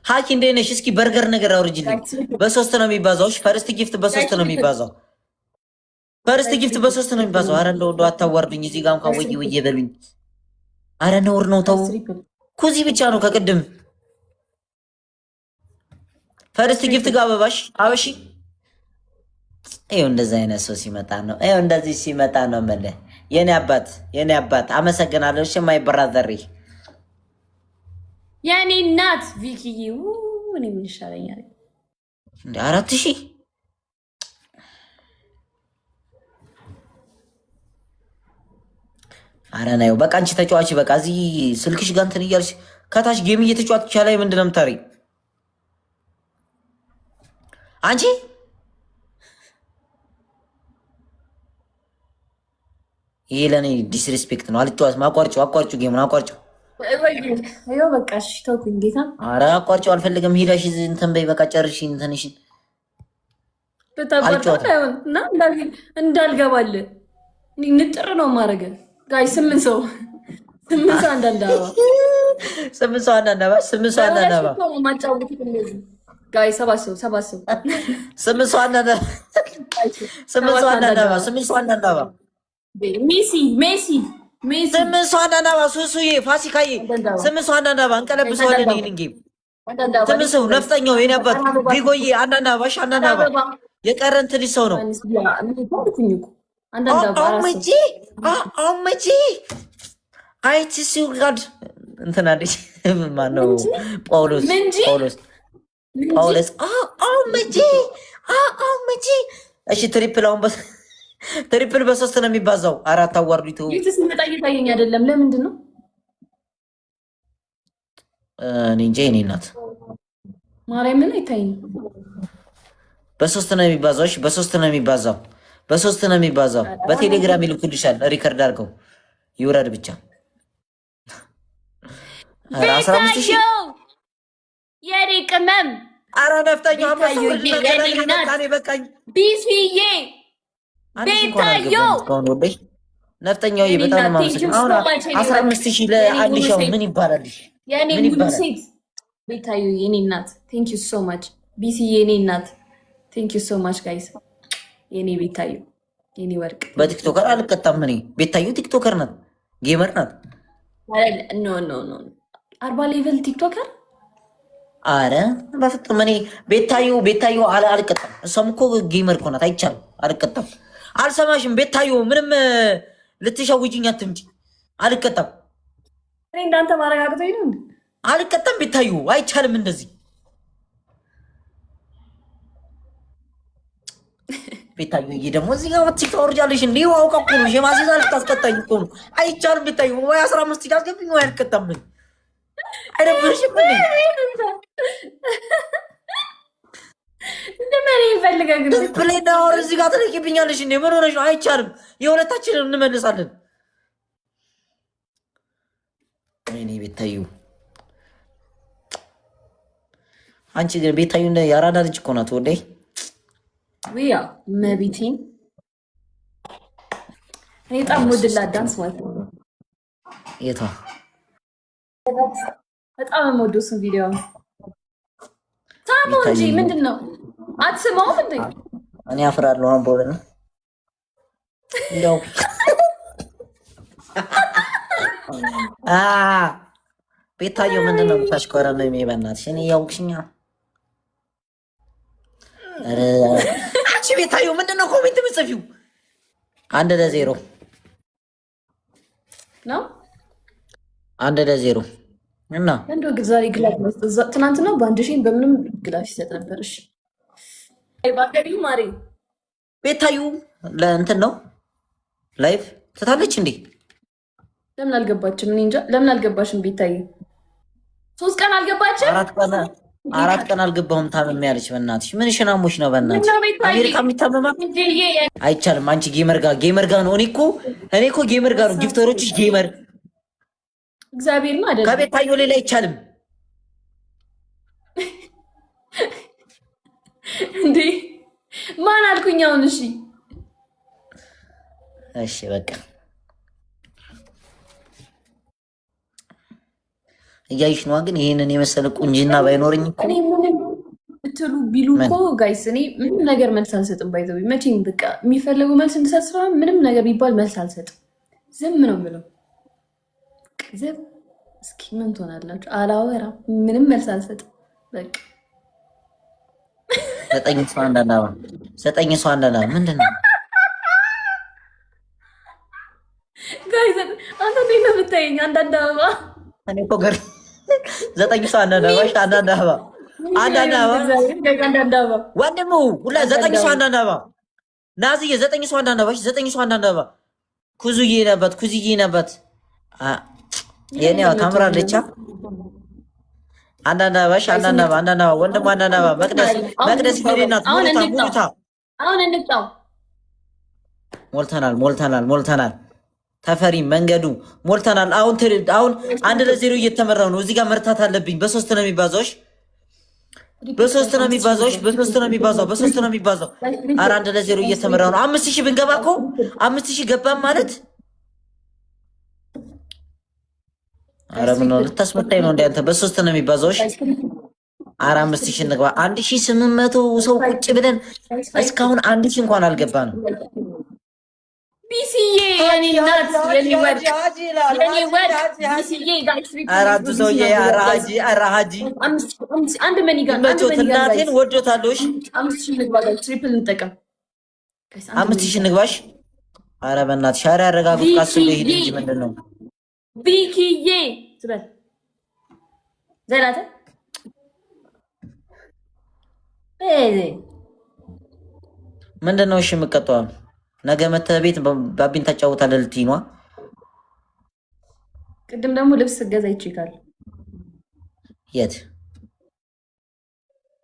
ሀኪ እንዴት ነሽ? እስኪ በርገር ነገር አውርጅልኝ። በሶስት ነው የሚባዛው። ፈርስት ጊፍት በሶስት ነው የሚባዛው። ፈርስት ጊፍት በሶስት ነው የሚባዛው። አረ እንደው አታዋርዱኝ። እዚህ ጋር እንኳን ወይ ወይ በሉኝ። አረ ነውር ነው ተው። ኩዚ ብቻ ነው ከቅድም ፈርስት ጊፍት ጋር አበባሽ አበሺ። ይኸው እንደዚህ አይነት ሰው ሲመጣ ነው። ይኸው እንደዚህ ሲመጣ ነው የምልህ። የኔ አባት አመሰግናለሁ። እሺ ማይ ብራዘር የኔ እናት ቪኪዬ እኔ ምን ይሻለኛል? እንደ 4000 አረ ናየው። በቃ አንቺ ተጫዋች በቃ እዚህ ስልክሽ ጋር እንትን እያልሽ ከታች ጌም እየተጫወትሽ ላይ ምንድን ነው የምታሪው አንቺ? ይሄ ለኔ ዲስሪስፔክት ነው። አልጫወትም። አቋርጪው ጌሙን አቋርጪው። ይኸው በቃ እሺ ተውኩኝ ጌታ። ኧረ አቋርጪው አልፈልግም። ሄዳሽ እንትን በይ በቃ ጨርሽ እንትንሽን። እና እንዳልገባል ንጥር ነው ማድረግ ጋይ 8 ሰው አንዳንድ አበባ 8 ሰው አንዳንድ አበባ ጋይ 7 ሰው 8 ሰው አንዳንድ አበባ ሜሲ 8 ሰው አንዳንድ አበባ ሱሱዬ ፋሲካዬ 8 ሰው አንዳንድ አበባ እንቀለብሰዋለን። ይሄን ጌም 8 ሰው ነፍጠኛው የኔ አባት ቢጎዬ አንዳንድ አበባ አንዳንድ አበባ የቀረ እንትን ሰው ነው። ኦመጂ አይቲሲ ጋድ እንትን አለች ማነው ጳውሎስ ኦመጂ እሺ ትሪፕል በሶስት ነው የሚባዛው። አራት አዋርዱት ሲመጣ እየታየኝ አይደለም። ለምንድን ነው እኔ እንጃ። የኔ እናት ማርያምን አይታይኝ። በሶስት ነው የሚባዛው። እሺ በሶስት ነው የሚባዛው። በቴሌግራም ይልኩልሻል። ሪከርድ አድርገው ይውረድ ብቻ። 15,000 የኔ ቅመም። ኧረ ነፍጠኛው በቃኝ ቢስዬ ቤታዮ ነፍጠኛው በጣም ማመሰግን። አሁን 15,000 ለአንድ ሻው ምን ይባላል? የኔ ሙሉ ሴት ቤታዮ የኔ እናት ቴንክ ዩ ሶ ማች። ቢስዬ የኔ እናት ቴንክ ዩ ሶ ማች ጋይስ። የኔ ቤታዮ የኔ ወርቅ። በቲክቶከር አልቀጣም እኔ። ቤታዮ ቲክቶከር ናት፣ ጌመር ናት። ኖ 40 ሌቨል ቲክቶከር። አረ በፍጥም እኔ ቤታዮ አልቀጣም። እሷም እኮ ጌመር እኮ ናት። አይቻልም፣ አልቀጣም። አልሰማሽም? ቤታዮ ምንም ልትሸውጅኝ አትምጪ። አልቀጣም። እኔ እንዳንተ ማረጋግጠኝ ነው። አልቀጣም። ቤታዮ አይቻልም እንደዚህ። ቤታዮ ደግሞ እዚህ ጋር ወጥቼ ታወርጃለሽ እንዴ? አውቃ እኮ ነው የማሲዛ ልታስቀጣኝ እኮ ነው። አይቻልም። ቤታዮ ወይ 15 ያስገብኝ ወይ አልቀጣም። አይደብርሽም እንዴ? እንደምን ይፈልጋል ግን ፕሌይ ዳወር እዚህ ጋር ትለቂብኛለሽ እንዴ? ምን ሆነሽ ነው? አይቻልም። የሁለታችንን እንመልሳለን። ወይኔ ቤታዮ አንቺ ግን ቤታዮ የአራዳ ልጅ እኮ ናት። ወዴ ያ መቢቲን እኔ በጣም ወድላት ዳንስ ማለት ነው። የቷ በጣም የምወደው እሱን ቪዲዮ ታሞ እንጂ ምንድን ነው አትስማውም እንዴ? እኔ አፍራለሁ። አንቦለ ነው እንደው ቤታዮ ምንድን ነው የምታሽኮረው? ነው የሚበናትሽ እኔ ያውቅሽኛ። አንቺ ቤታዮ ምንድን ነው ኮሜንት የምትጽፊው? 1-0 ነው 1-0 እና እንደው ዛሬ ግላፍ መስጠት ትናንት ነው በአንድ ሺህ በምንም ግላፍ ይሰጥ ነበር። እሺ ባከሪው ማሪ ቤታዮ ለእንትን ነው ላይቭ ትታለች እንዴ? ለምን አልገባችም? እኔ እንጃ። ለምን አልገባሽም? ቤታዮ 3 ቀን አልገባችም። 4 ቀን አልገባሁም። ታመም ያለች በእናትሽ ምን ሽናሞሽ ነው በእናትሽ። አሜሪካ የሚታመማ አይቻልም። አንቺ ጌመር ጋር ነው። እኔ እኮ ጌመር ጋር ነው። ጊፍተሮችሽ ጌመር እግዚአብሔር ነው አይደል? ከቤታዮ ሌላ አይቻልም እንዴ? ማን አልኩኝ አሁን? እሺ በቃ እያይሽ ነው። ግን ይሄንን የመሰለ ቁንጅና ባይኖርኝ እኮ እኔ ምንም ብትሉ ቢሉ እኮ ጋይስ እኔ ምንም ነገር መልስ አልሰጥም። ባይዘው መቼም በቃ የሚፈልጉ መልስ እንድሰጥ ምንም ነገር ቢባል መልስ አልሰጥም። ዝም ነው ብለው ዝም። እስኪ ምን ትሆናላችሁ? አላወራም። ምንም መልስ አልሰጥም። በቃ ዘጠኝ ሰው አንዳንድ ምንድን ነው ጋይስ? አንተ እንዴት ነው የምታየኝ? አንዳንድ አበባ እኔ እኮ ገር 9 ሰው አንዳንድ አበባ ወንድሙ ሁላ 9 ሰው አንዳንድ አበባ ናዝዬ 9 ሰው አንዳንድ አበባ ኩዙዬ ነበት የኔ ያው ታምራለች። አንዳንድ አበባ ወንድሙ አንዳንድ አበባ መቅደስ ይሄናት ሙሉታ አሁን እንጣው ሞልተናል ተፈሪ መንገዱ ሞልተናል። አሁን 1-0 እየተመራው ነው። እዚህ ጋር መርታት አለብኝ። በ3 ነው የሚባዛው። በ3 ነው የሚባዛው። ኧረ 1-0 እየተመራው ነው። 5000 ብንገባ እኮ 5000 ገባም ማለት ኧረ ምን ነው ልታስመታኝ ነው? እንደ አንተ በ3 ነው የሚባዛው። ኧረ 5000 እንግባ። 1800 ሰው ቁጭ ብለን እስካሁን 1000 እንኳን አልገባንም። ቢሲዬ የኔ እናት የኔ ወርቅ ቢሲዬ ጋይስ አራቱ ሰውዬ አራሃጂ አንድ መኒ ጋር እናቴን ወዶታለሁ። እሺ 5000 ንግባ ጋይስ ትሪፕል እንጠቀም። 5000 ንግባሽ። ኧረ በእናትሽ ኧረ ያረጋጉት። ቃስ ሄድ እንጂ ምንድን ነው ቢኪዬ ዝበል ዘላተ ምንድን ነው? እሺ የምትቀጣው ነገ መተህ ቤት ባቢን ታጫውታለህ ልትይ ነዋ። ቅድም ደግሞ ልብስ ገዛ ይችላል። የት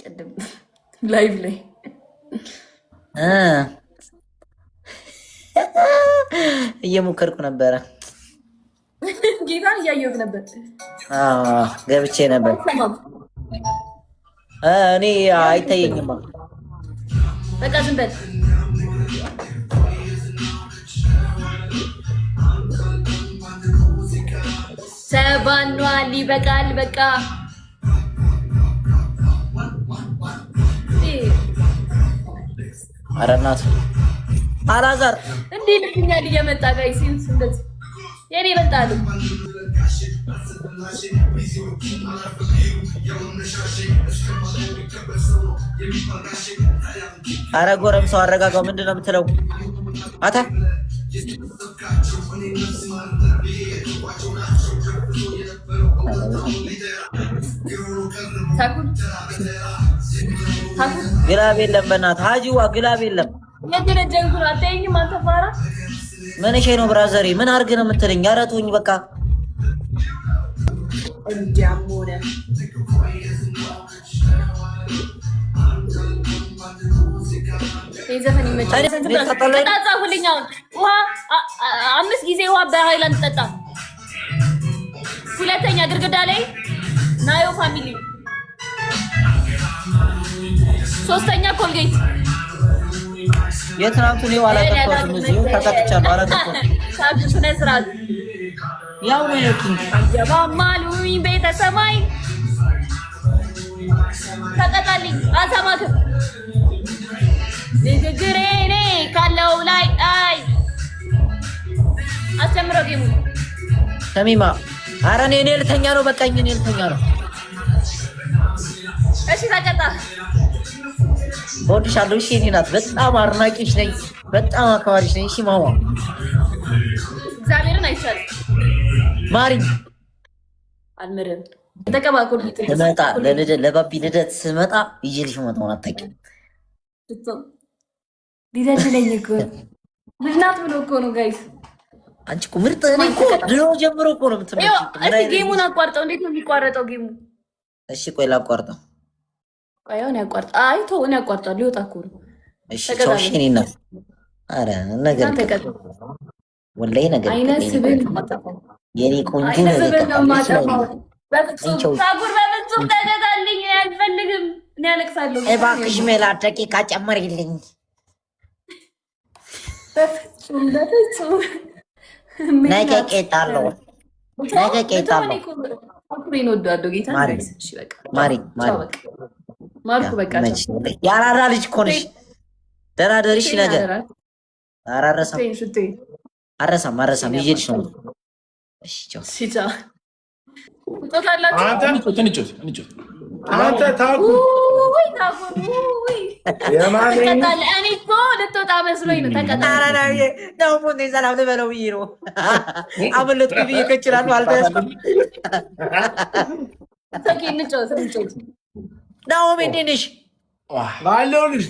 ቅድም ላይቭ ላይ እየሞከርኩ ነበረ። ጌታን እያየሁት ነበር። ገብቼ ነበር። እኔ አይታየኝማ። በቃ ዝም በል። ሰባኗል ይበቃል። በቃ ኧረ እናትህ አላዛር እንዴ ልክኛል እየመጣ ጋይስ እንደዚህ የኔ ይበልጣሉ። ኧረ ጎረምሳው አረጋጋው። ምንድን ነው የምትለው? አታ ግላብ የለም በእናትህ ሀጂዋ ግላብ የለም። የጀነጀንኩ አታየኝም አንተ ፋራ። ምን እሺ ነው ብራዘሬ? ምን አድርግ ነው የምትለኝ? ኧረ ተውኝ በቃ። እንዲያሞነ ዘፈን ይመቻል። ጻፉልኝ። ውሃ 5 ጊዜ ውሃ በሃይላንድ ጠጣ። ሁለተኛ ግድግዳ ላይ ናዮ ፋሚሊ። ሶስተኛ ኮልጌት። የትናንቱን ነው አላጠጣሁትም። እዚሁ ተቀጥቻለሁ። አላጠጣሁትም። ሳብጁ ነስራት ያው ነው የኪን ያባማሉኝ ቤተሰማይ ተቀጣልኝ አሰማክ ንግግሬ እኔ ካለው ላይ አይ አስተምሮ ጌሙ ተሚማ ኧረ እኔ ልተኛ ነው። በቃኝ። እኔ ልተኛ ነው። እሺ ተቀጣ። እወድሻለሁ። እሺ እኔ ናት በጣም አድናቂሽ ነኝ። በጣም አካባሪሽ ነኝ። እሺ ማማ እግዚአብሔርን አይቻል ማሪ አልምርም ተቀባቁል ልመጣ ለባቢ ልደት ስመጣ ይዤልሽ መጣውን አታውቂም። ልደት ለኝ እኮ ልናት ብሎ እኮ ነው ጋይስ። አንቺ እኮ ምርጥ እኔ እኮ ድሮ ጀምሮ እኮ ነው የምትመጪው። እስኪ ጌሙን አቋርጠው። እንዴት ነው የሚቋረጠው ጌሙ? እሺ ቆይ ላቋርጠው። ቆይ አሁን ያቋርጥ። አይ ተው እኔ አቋርጠው። ሊወጣ እኮ ነው። እሺ ቻው። እሺ እኔ እናት ኧረ ነገር ወላሂ ነገር አይነስብን ማጣፋው የኔ ቆንጆ ነው ማጣፋው። በፍጹም ታጉር በፍጹም ተገታልኝ። አልፈልግም። እኔ አለቅሳለሁ። እባክሽ ሜላት ደቂቃ ጨምሪልኝ። በፍጹም ነገ ቄጣለሁ። አኩሬን ወዳለሁ ጌታ ጋይስ። እሺ በቃ ማሪ ማርኩ በቃ ያራራ ልጅ እኮ ነሽ። ደህና ደሪ። እሺ ነገር አረሳም ይዤልሽ ነው። እሺ ቻው። አንተ ታጉ እኔ እኮ ልትወጣ መስሎኝ ነው። ሰላም ልበለው ብዬ ነው። አመለጥኩ ብዬ ከችላሉ አልተያዝኩም። እንጫወት ናሆም እንዴት ነሽ? ባለሁልሽ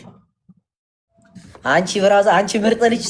አንቺ ብራዛ አንቺ ምርጥ ልጅ